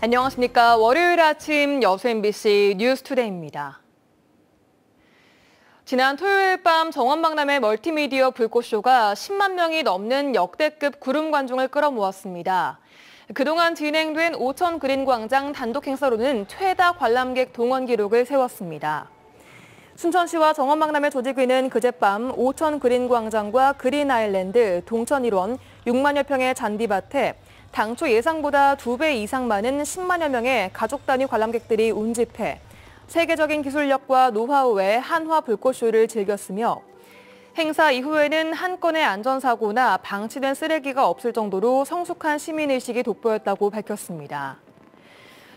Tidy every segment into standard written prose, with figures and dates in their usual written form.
안녕하십니까. 월요일 아침 여수 MBC 뉴스투데이입니다. 지난 토요일 밤 정원박람회 멀티미디어 불꽃쇼가 10만 명이 넘는 역대급 구름 관중을 끌어모았습니다. 그동안 진행된 오천 그린광장 단독 행사로는 최다 관람객 동원 기록을 세웠습니다. 순천시와 정원박람회 조직위는 그젯밤 오천 그린광장과 그린아일랜드, 동천 일원 6만여 평의 잔디밭에 당초 예상보다 2배 이상 많은 10만여 명의 가족 단위 관람객들이 운집해 세계적인 기술력과 노하우의 한화 불꽃쇼를 즐겼으며 행사 이후에는 한 건의 안전사고나 방치된 쓰레기가 없을 정도로 성숙한 시민의식이 돋보였다고 밝혔습니다.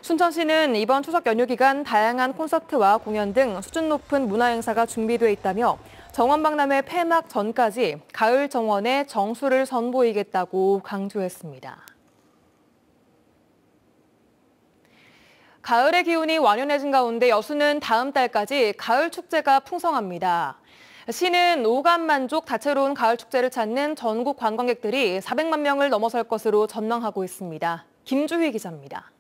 순천시는 이번 추석 연휴 기간 다양한 콘서트와 공연 등 수준 높은 문화행사가 준비돼 있다며 정원박람회 폐막 전까지 가을 정원의 정수를 선보이겠다고 강조했습니다. 가을의 기운이 완연해진 가운데 여수는 다음 달까지 가을 축제가 풍성합니다. 시는 오감만족 다채로운 가을 축제를 찾는 전국 관광객들이 400만 명을 넘어설 것으로 전망하고 있습니다. 김주희 기자입니다.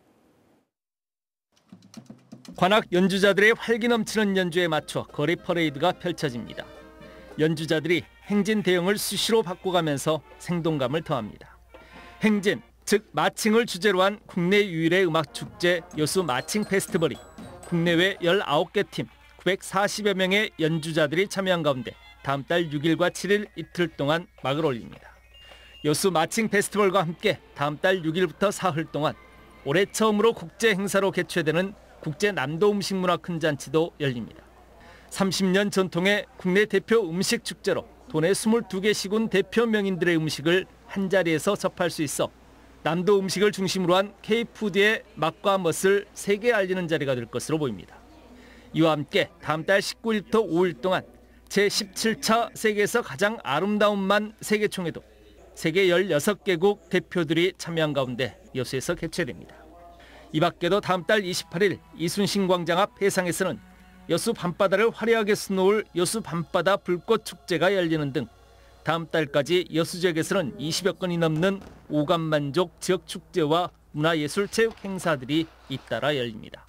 관악 연주자들의 활기 넘치는 연주에 맞춰 거리 퍼레이드가 펼쳐집니다. 연주자들이 행진 대형을 수시로 바꿔가면서 생동감을 더합니다. 행진, 즉 마칭을 주제로 한 국내 유일의 음악축제 여수 마칭 페스티벌이 국내외 19개 팀 940여 명의 연주자들이 참여한 가운데 다음 달 6일과 7일 이틀 동안 막을 올립니다. 여수 마칭 페스티벌과 함께 다음 달 6일부터 사흘 동안 올해 처음으로 국제 행사로 개최되는 국제 남도 음식 문화 큰 잔치도 열립니다. 30년 전통의 국내 대표 음식 축제로 도내 22개 시군 대표 명인들의 음식을 한자리에서 접할 수 있어 남도 음식을 중심으로 한 K푸드의 맛과 멋을 세계에 알리는 자리가 될 것으로 보입니다. 이와 함께 다음 달 19일부터 5일 동안 제17차 세계에서 가장 아름다운 만 세계총회도 세계 16개국 대표들이 참여한 가운데 여수에서 개최됩니다. 이 밖에도 다음 달 28일 이순신 광장 앞 해상에서는 여수 밤바다를 화려하게 수놓을 여수 밤바다 불꽃축제가 열리는 등 다음 달까지 여수 지역에서는 20여 건이 넘는 오감만족 지역축제와 문화예술체육 행사들이 잇따라 열립니다.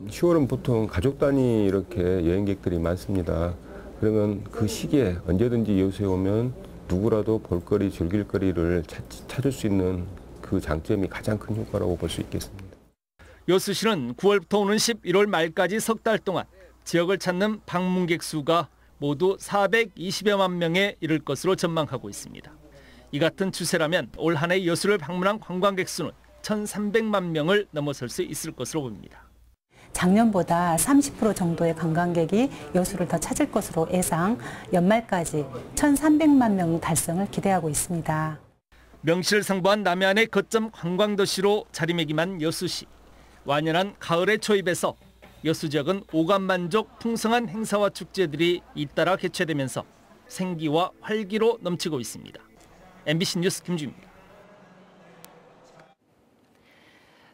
10월은 보통 가족 단위 이렇게 여행객들이 많습니다. 그러면 그 시기에 언제든지 여수에 오면 누구라도 볼거리, 즐길거리를 찾을 수 있는 그 장점이 가장 큰 효과라고 볼 수 있겠습니다. 여수시는 9월부터 오는 11월 말까지 석 달 동안 지역을 찾는 방문객 수가 모두 420여만 명에 이를 것으로 전망하고 있습니다. 이 같은 추세라면 올 한 해 여수를 방문한 관광객 수는 1,300만 명을 넘어설 수 있을 것으로 보입니다. 작년보다 30% 정도의 관광객이 여수를 더 찾을 것으로 예상, 연말까지 1,300만 명 달성을 기대하고 있습니다. 명실상부한 남해안의 거점 관광도시로 자리매김한 여수시. 완연한 가을의 초입에서 여수 지역은 오감만족 풍성한 행사와 축제들이 잇따라 개최되면서 생기와 활기로 넘치고 있습니다. MBC 뉴스 김주입니다.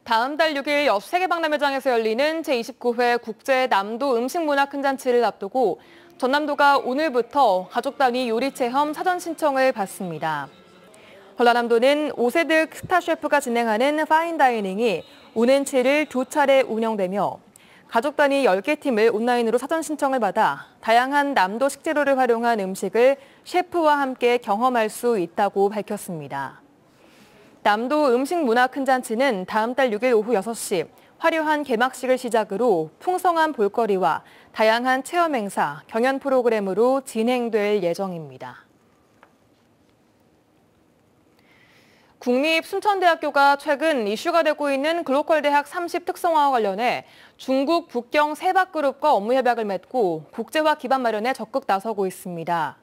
다음 달 6일 여수 세계박람회장에서 열리는 제29회 국제 남도 음식문화 큰잔치를 앞두고 전남도가 오늘부터 가족 단위 요리 체험 사전 신청을 받습니다. 전라남도는 오세득 스타 셰프가 진행하는 파인다이닝이 오는 7일 2차례 운영되며 가족 단위 10개 팀을 온라인으로 사전 신청을 받아 다양한 남도 식재료를 활용한 음식을 셰프와 함께 경험할 수 있다고 밝혔습니다. 남도 음식문화 큰잔치는 다음 달 6일 오후 6시 화려한 개막식을 시작으로 풍성한 볼거리와 다양한 체험 행사, 경연 프로그램으로 진행될 예정입니다. 국립순천대학교가 최근 이슈가 되고 있는 글로컬 대학 30 특성화와 관련해 중국 북경 세박그룹과 업무 협약을 맺고 국제화 기반 마련에 적극 나서고 있습니다.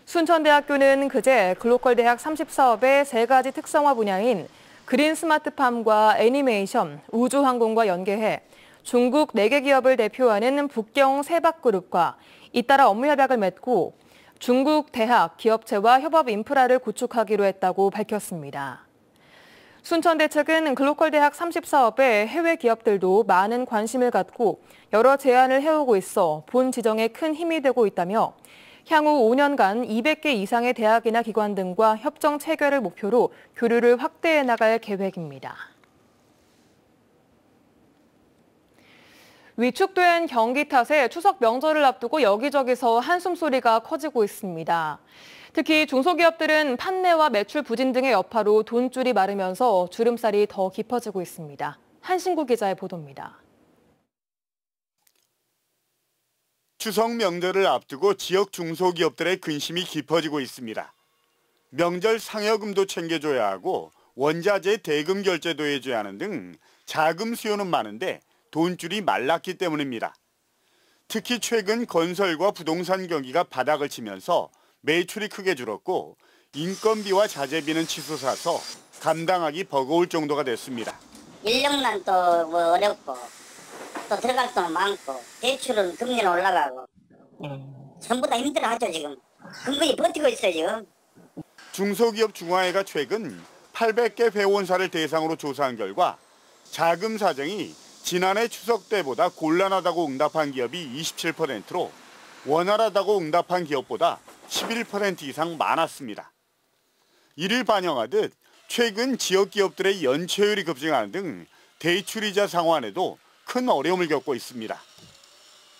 순천대학교는 그제 글로컬 대학 30 사업의 3가지 특성화 분야인 그린 스마트팜과 애니메이션, 우주항공과 연계해 중국 4개 기업을 대표하는 북경 세박그룹과 잇따라 업무 협약을 맺고 중국 대학, 기업체와 협업 인프라를 구축하기로 했다고 밝혔습니다. 순천대 측은 글로컬 대학 30 사업에 해외 기업들도 많은 관심을 갖고 여러 제안을 해오고 있어 본 지정에 큰 힘이 되고 있다며 향후 5년간 200개 이상의 대학이나 기관 등과 협정 체결을 목표로 교류를 확대해 나갈 계획입니다. 위축된 경기 탓에 추석 명절을 앞두고 여기저기서 한숨소리가 커지고 있습니다. 특히 중소기업들은 판매와 매출 부진 등의 여파로 돈줄이 마르면서 주름살이 더 깊어지고 있습니다. 한신구 기자의 보도입니다. 추석 명절을 앞두고 지역 중소기업들의 근심이 깊어지고 있습니다. 명절 상여금도 챙겨줘야 하고 원자재 대금 결제도 해줘야 하는 등 자금 수요는 많은데 돈줄이 말랐기 때문입니다. 특히 최근 건설과 부동산 경기가 바닥을 치면서 매출이 크게 줄었고 인건비와 자재비는 치솟아서 감당하기 버거울 정도가 됐습니다. 인력난 또 어렵고 또 들어갈 돈은 많고 대출은 금리는 올라가고 전부 다 힘들어하죠 지금. 근근히 버티고 있어요 지금. 중소기업 중화회가 최근 800개 회원사를 대상으로 조사한 결과 자금 사정이 지난해 추석 때보다 곤란하다고 응답한 기업이 27%로 원활하다고 응답한 기업보다 11% 이상 많았습니다. 이를 반영하듯 최근 지역 기업들의 연체율이 급증하는 등 대출이자 상환에도 큰 어려움을 겪고 있습니다.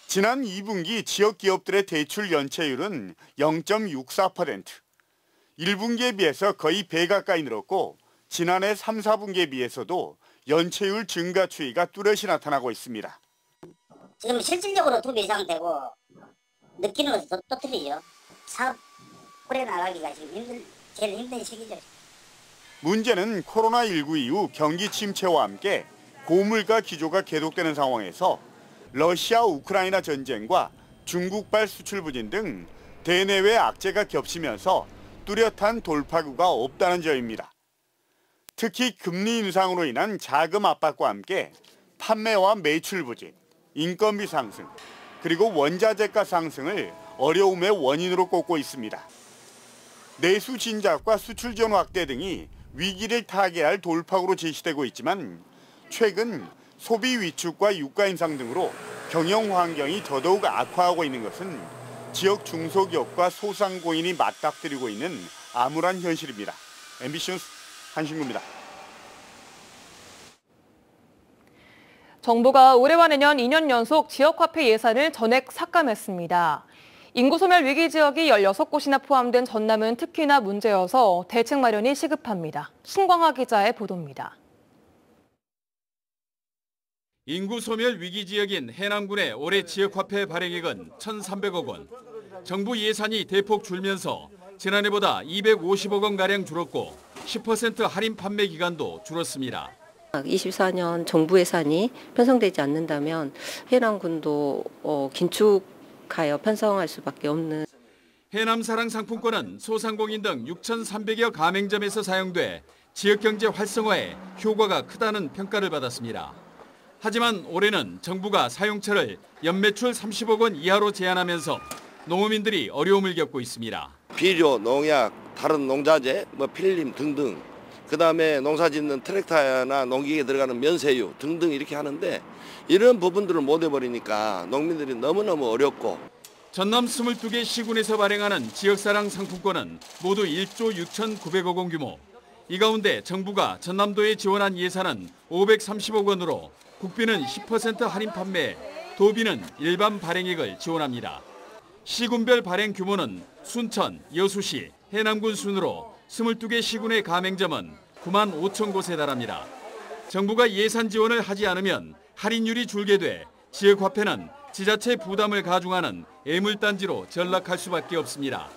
지난 2분기 지역 기업들의 대출 연체율은 0.64%, 1분기에 비해서 거의 배 가까이 늘었고 지난해 3, 4분기에 비해서도 연체율 증가 추이가 뚜렷이 나타나고 있습니다. 지금 실질적으로 2배 이상 되고 느끼는 것도 또 틀리죠. 사업 오래 나가기가 지금 제일 힘든 시기죠. 문제는 코로나19 이후 경기 침체와 함께 고물가 기조가 계속되는 상황에서 러시아 우크라이나 전쟁과 중국발 수출 부진 등 대내외 악재가 겹치면서 뚜렷한 돌파구가 없다는 점입니다. 특히 금리 인상으로 인한 자금 압박과 함께 판매와 매출 부진, 인건비 상승, 그리고 원자재가 상승을 어려움의 원인으로 꼽고 있습니다. 내수 진작과 수출 지원 확대 등이 위기를 타개할 돌파구로 제시되고 있지만 최근 소비 위축과 유가 인상 등으로 경영 환경이 더더욱 악화하고 있는 것은 지역 중소기업과 소상공인이 맞닥뜨리고 있는 암울한 현실입니다. MBC 뉴스 한신구입니다. 정부가 올해와 내년 2년 연속 지역화폐 예산을 전액 삭감했습니다. 인구 소멸 위기 지역이 16곳이나 포함된 전남은 특히나 문제여서 대책 마련이 시급합니다. 신광하 기자의 보도입니다. 인구 소멸 위기 지역인 해남군의 올해 지역화폐 발행액은 1,300억 원. 정부 예산이 대폭 줄면서 지난해보다 250억 원가량 줄었고 10% 할인 판매 기간도 줄었습니다. 24년 정부 예산이 편성되지 않는다면 해남군도 긴축하여 편성할 수밖에 없는. 해남사랑 상품권은 소상공인 등 6,300여 가맹점에서 사용돼 지역경제 활성화에 효과가 크다는 평가를 받았습니다. 하지만 올해는 정부가 사용처를 연매출 30억 원 이하로 제한하면서 농어민들이 어려움을 겪고 있습니다. 비료, 농약, 다른 농자재, 필름 등등, 그다음에 농사짓는 트랙터나 농기계에 들어가는 면세유 등등 이렇게 하는데 이런 부분들을 못 해버리니까 농민들이 너무너무 어렵고. 전남 22개 시군에서 발행하는 지역사랑 상품권은 모두 1조 6,900억 원 규모. 이 가운데 정부가 전남도에 지원한 예산은 530억 원으로 국비는 10% 할인 판매, 도비는 일반 발행액을 지원합니다. 시군별 발행 규모는 순천, 여수시, 해남군 순으로 22개 시군의 가맹점은 9만 5천 곳에 달합니다. 정부가 예산 지원을 하지 않으면 할인율이 줄게 돼 지역화폐는 지자체 부담을 가중하는 애물단지로 전락할 수밖에 없습니다.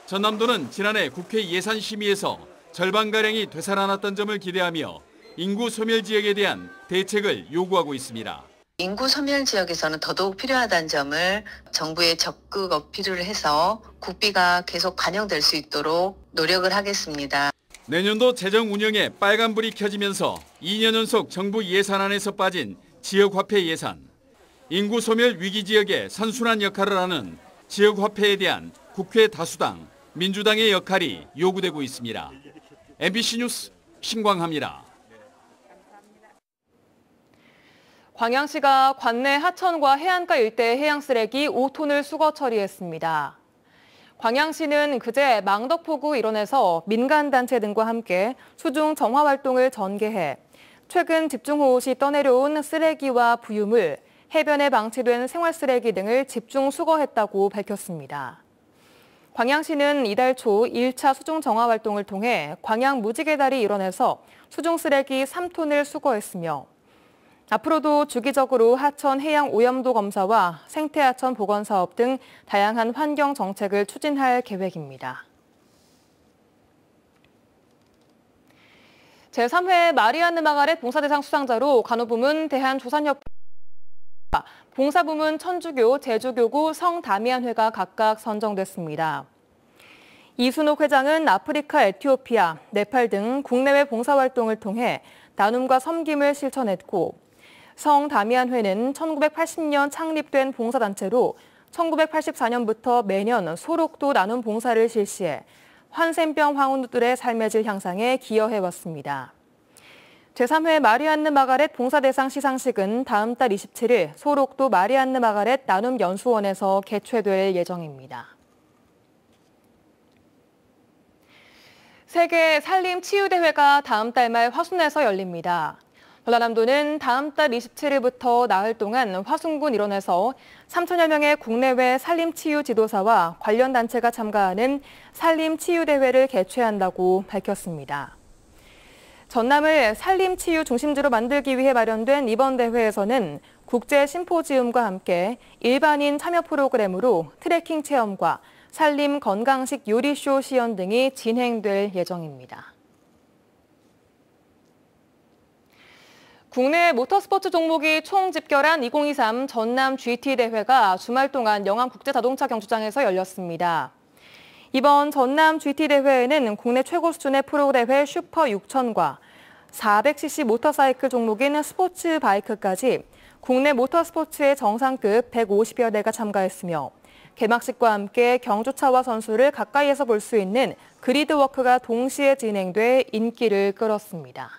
전남도는 지난해 국회 예산심의에서 절반가량이 되살아났던 점을 기대하며 인구 소멸 지역에 대한 대책을 요구하고 있습니다. 인구 소멸 지역에서는 더더욱 필요하다는 점을 정부에 적극 어필을 해서 국비가 계속 반영될 수 있도록 노력을 하겠습니다. 내년도 재정 운영에 빨간불이 켜지면서 2년 연속 정부 예산안에서 빠진 지역화폐 예산. 인구 소멸 위기 지역에 선순환 역할을 하는 지역화폐에 대한 국회 다수당, 민주당의 역할이 요구되고 있습니다. MBC 뉴스 신광하입니다. 광양시가 관내 하천과 해안가 일대 해양 쓰레기 5톤을 수거 처리했습니다. 광양시는 그제 망덕포구 일원에서 민간단체 등과 함께 수중 정화 활동을 전개해 최근 집중호우 시 떠내려온 쓰레기와 부유물, 해변에 방치된 생활 쓰레기 등을 집중 수거했다고 밝혔습니다. 광양시는 이달 초 1차 수중 정화 활동을 통해 광양 무지개다리 일원에서 수중 쓰레기 3톤을 수거했으며 앞으로도 주기적으로 하천 해양 오염도 검사와 생태하천 복원 사업 등 다양한 환경 정책을 추진할 계획입니다. 제3회 마리안느 마가렛 봉사대상 수상자로 간호부문 대한조산협회 봉사부문 천주교 제주교구 성다미안회가 각각 선정됐습니다. 이순옥 회장은 아프리카 에티오피아, 네팔 등 국내외 봉사활동을 통해 나눔과 섬김을 실천했고 성다미안회는 1980년 창립된 봉사단체로 1984년부터 매년 소록도 나눔 봉사를 실시해 환센병 황후들의 삶의 질 향상에 기여해왔습니다. 제3회 마리안느 마가렛 봉사대상 시상식은 다음 달 27일 소록도 마리안느 마가렛 나눔연수원에서 개최될 예정입니다. 세계 산림치유대회가 다음 달 말 화순에서 열립니다. 전라남도는 다음 달 27일부터 나흘 동안 화순군 일원에서 3천여 명의 국내외 산림치유 지도사와 관련 단체가 참가하는 산림치유대회를 개최한다고 밝혔습니다. 전남을 산림치유 중심지로 만들기 위해 마련된 이번 대회에서는 국제 심포지움과 함께 일반인 참여 프로그램으로 트레킹 체험과 산림 건강식 요리쇼 시연 등이 진행될 예정입니다. 국내 모터스포츠 종목이 총 집결한 2023 전남 GT 대회가 주말 동안 영암국제자동차경주장에서 열렸습니다. 이번 전남 GT 대회에는 국내 최고 수준의 프로대회 슈퍼 6000과 400cc 모터사이클 종목인 스포츠 바이크까지 국내 모터스포츠의 정상급 150여 대가 참가했으며 개막식과 함께 경주차와 선수를 가까이에서 볼 수 있는 그리드워크가 동시에 진행돼 인기를 끌었습니다.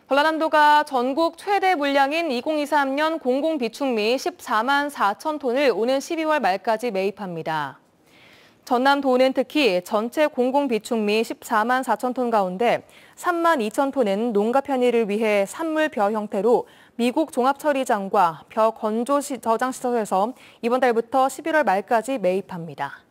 전라남도가 전국 최대 물량인 2023년 공공비축미 14만 4천 톤을 오는 12월 말까지 매입합니다. 전남도는 특히 전체 공공비축미 14만 4천 톤 가운데 3만 2천 톤은 농가 편의를 위해 산물 벼 형태로 미국 종합처리장과 벼 건조 저장 시설에서 이번 달부터 11월 말까지 매입합니다.